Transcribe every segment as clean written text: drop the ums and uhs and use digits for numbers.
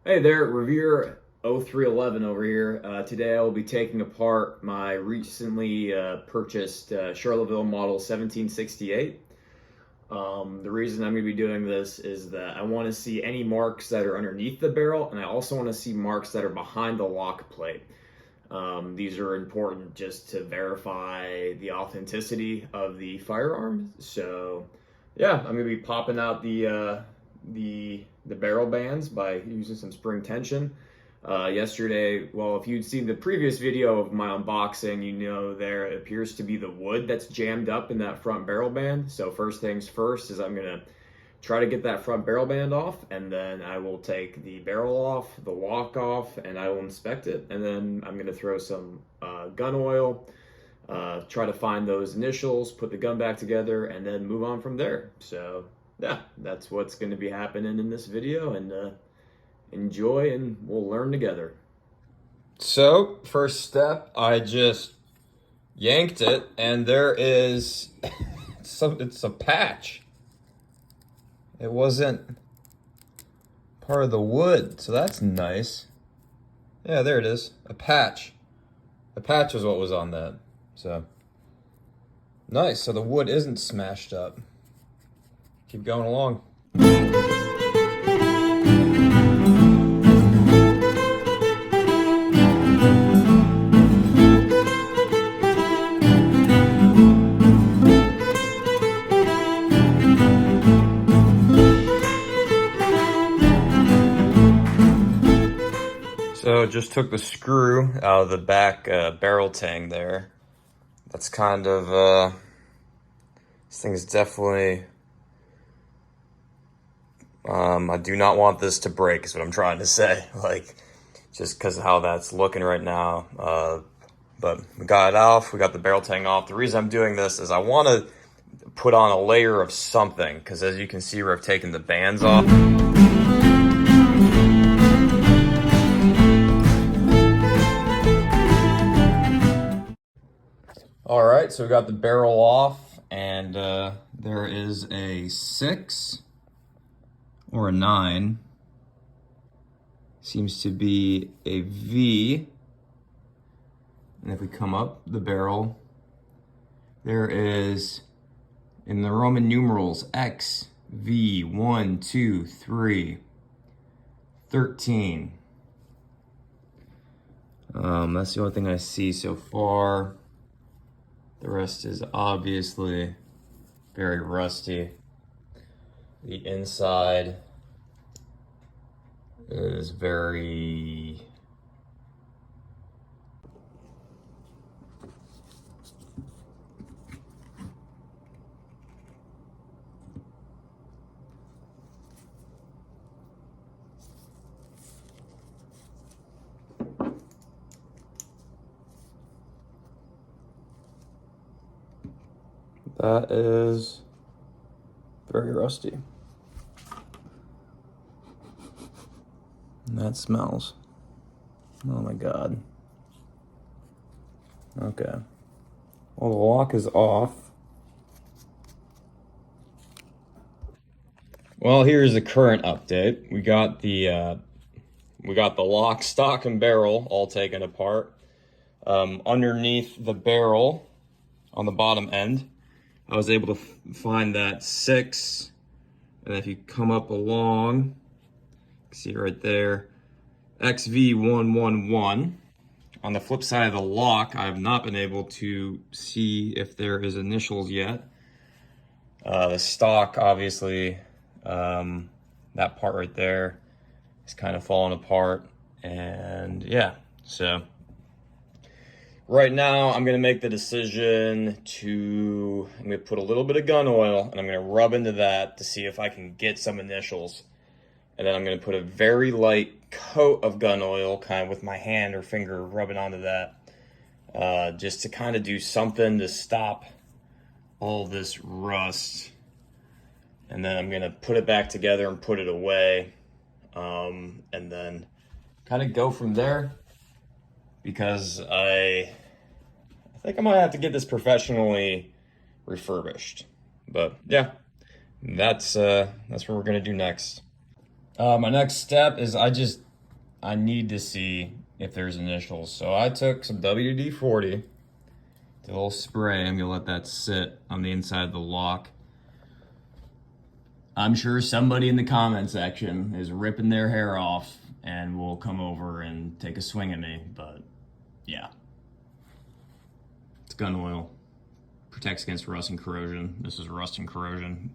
Hey there, Revere 0311 over here. Today I will be taking apart my recently purchased Charleville Model 1768. The reason I'm going to be doing this is that I want to see any marks that are underneath the barrel, and I also want to see marks that are behind the lock plate. These are important just to verify the authenticity of the firearm. So yeah, I'm going to be popping out the barrel bands by using some spring tension. Yesterday, well, if you'd seen the previous video of my unboxing, you know there appears to be the wood that's jammed up in that front barrel band. So first things first is I'm gonna try to get that front barrel band off, and then I will take the barrel off, the lock off, and I will inspect it. And then I'm gonna throw some gun oil, try to find those initials, put the gun back together, and then move on from there. So yeah, that's what's going to be happening in this video, and enjoy and we'll learn together. So first step, I just yanked it and there is it's a patch. It wasn't part of the wood, so that's nice. Yeah, there it is, a patch. The patch was what was on that, so nice. So the wood isn't smashed up. Keep going along. So just took the screw out of the back barrel tang there. That's kind of, this thing is definitely, I do not want this to break is what I'm trying to say, like, just because of how that's looking right now. But we got it off, we got the barrel tang off. The reason I'm doing this is I want to put on a layer of something, because as you can see where I've taken the bands off. All right, so we got the barrel off, and there is a 6 or a 9. Seems to be a V. And if we come up the barrel, there is, in the Roman numerals, X, V, 1, 2, 3, 13. That's the only thing I see so far. The rest is obviously very rusty. The inside is very that is very rusty. And that smells. Oh my God. Okay. Well, the lock is off. Well, here's the current update. We got the lock, stock, and barrel all taken apart. Underneath the barrel, on the bottom end, I was able to find that 6, and if you come up along, see right there, XV111. On the flip side of the lock, I have not been able to see if there is initials yet. The stock, obviously, that part right there is kind of falling apart, and yeah, so right now I'm gonna make the decision I'm gonna put a little bit of gun oil and I'm gonna rub into that to see if I can get some initials. And then I'm gonna put a very light coat of gun oil, kind of with my hand or finger rubbing onto that, just to kind of do something to stop all this rust. And then I'm gonna put it back together and put it away, and then kind of go from there, because I think I might have to get this professionally refurbished. But yeah, that's what we're gonna do next. My next step is I just I need to see if there's initials. So I took some WD-40, did a little spray. I'm gonna let that sit on the inside of the lock. I'm sure somebody in the comment section is ripping their hair off and will come over and take a swing at me, but yeah. It's gun oil. Protects against rust and corrosion. This is rust and corrosion.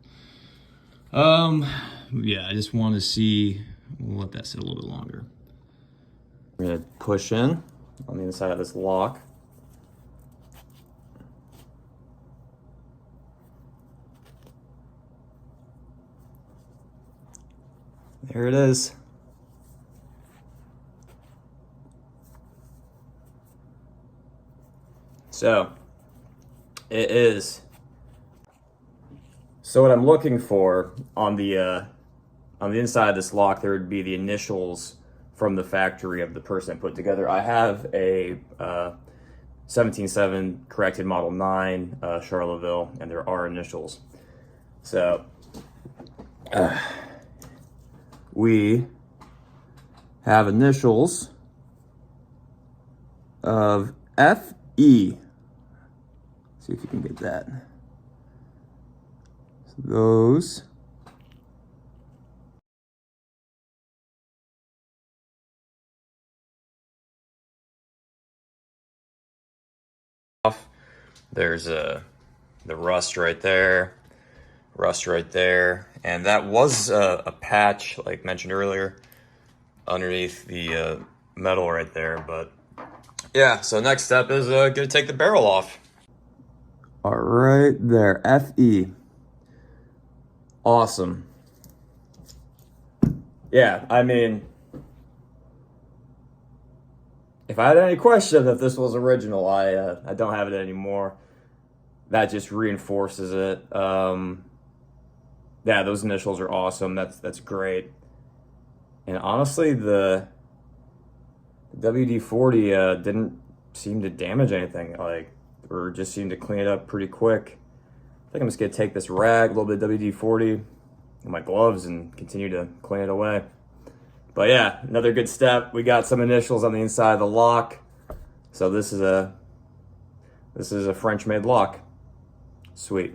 Yeah, I just want to see, we'll let that sit a little bit longer. We're gonna push in on the inside of this lock. There it is. So, it is. So what I'm looking for on the inside of this lock, there would be the initials from the factory of the person that put together. I have a 17.7 corrected Model 9 Charleville, and there are initials. So we have initials of FE. See if you can get that. So those. There's the rust right there, and that was a patch, like mentioned earlier, underneath the metal right there. But yeah, so next step is gonna take the barrel off. All right there, FE. Awesome. Yeah, I mean, if I had any question if this was original, I don't have it anymore. That just reinforces it. Yeah, those initials are awesome. That's great. And honestly, the WD-40 didn't seem to damage anything, or just seemed to clean it up pretty quick. I think I'm just gonna take this rag, a little bit of WD-40, and my gloves and continue to clean it away. But yeah, another good step. We got some initials on the inside of the lock. So this is a French-made lock. Sweet.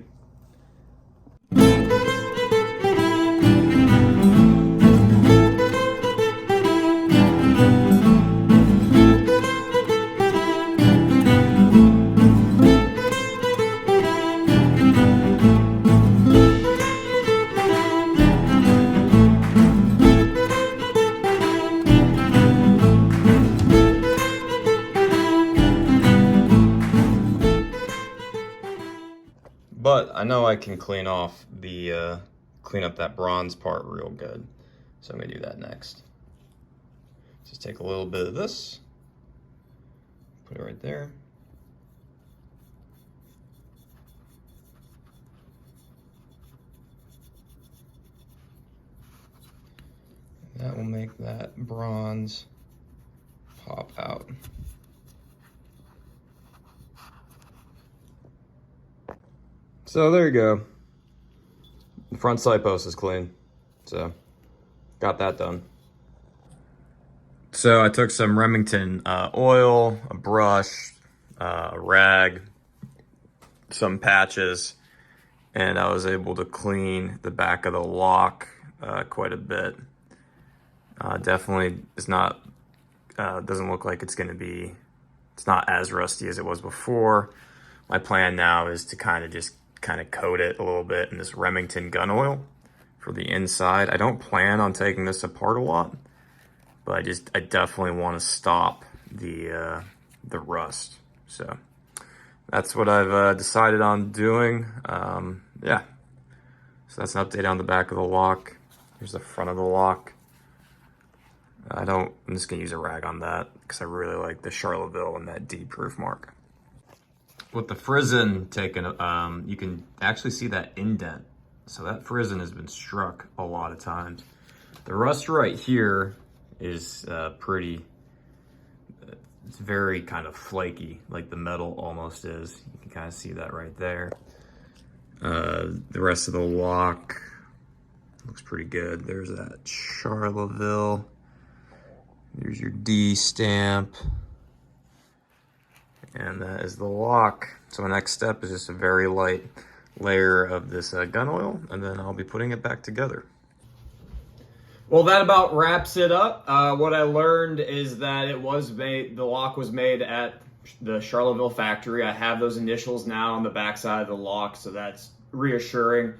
But I know I can clean up that bronze part real good. So I'm gonna do that next. Just take a little bit of this, put it right there. That will make that bronze pop out. So there you go. The front side post is clean. So got that done. So I took some Remington oil, a brush, a rag, some patches, and I was able to clean the back of the lock quite a bit. Definitely is not, doesn't look like it's not as rusty as it was before. My plan now is to kind of coat it a little bit in this Remington gun oil for the inside. I don't plan on taking this apart a lot, but I definitely want to stop the rust. So that's what I've decided on doing. Yeah, so that's an update on the back of the lock. Here's the front of the lock. I'm just gonna use a rag on that because I really like the Charleville and that D proof mark. With the frizzen taken, you can actually see that indent. So that frizzen has been struck a lot of times. The rust right here is it's very kind of flaky, like the metal almost is. You can kind of see that right there. The rest of the lock looks pretty good. There's that Charleville. Here's your D stamp. And that is the lock. So the next step is just a very light layer of this gun oil, and then I'll be putting it back together. Well, that about wraps it up. What I learned is that the lock was made at the Charleville factory. I have those initials now on the backside of the lock, so that's reassuring.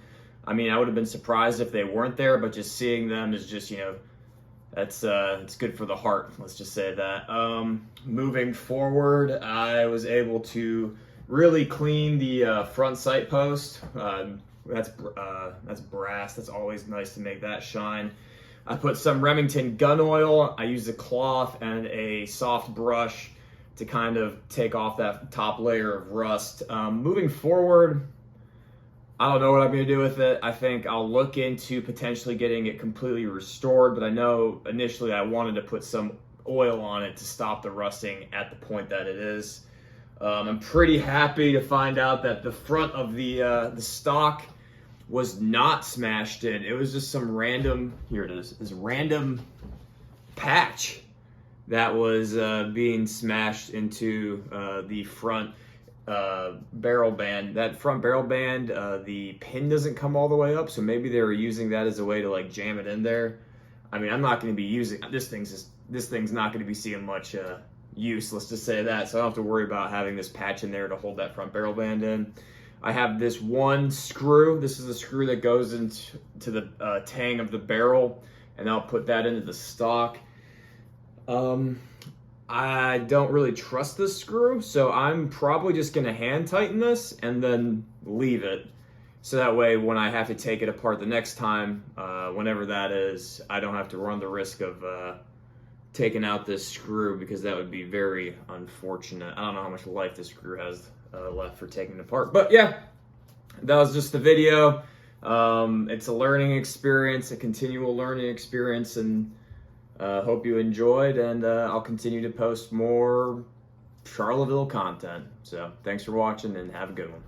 I mean, I would have been surprised if they weren't there, but just seeing them is just, that's it's good for the heart. Let's just say that. Moving forward, I was able to really clean the front sight post. That's brass. That's always nice to make that shine. I put some Remington gun oil. I used a cloth and a soft brush to kind of take off that top layer of rust. Moving forward, I don't know what I'm going to do with it. I think I'll look into potentially getting it completely restored, but I know initially I wanted to put some oil on it to stop the rusting at the point that it is. I'm pretty happy to find out that the front of the stock was not smashed in. It was just some random, here it is, this random patch that was being smashed into the front barrel band. That front barrel band, the pin doesn't come all the way up, so maybe they were using that as a way to like jam it in there. I mean, I'm not going to be using this thing's not going to be seeing much use, let's just say that, so I don't have to worry about having this patch in there to hold that front barrel band in. I have this one screw. This is the screw that goes into the tang of the barrel, and I'll put that into the stock. I don't really trust this screw, so I'm probably just going to hand tighten this and then leave it. So that way when I have to take it apart the next time, whenever that is, I don't have to run the risk of taking out this screw, because that would be very unfortunate. I don't know how much life this screw has left for taking it apart. But yeah, that was just the video. It's a learning experience, a continual learning experience, and hope you enjoyed, and I'll continue to post more Charleville content. So thanks for watching, and have a good one.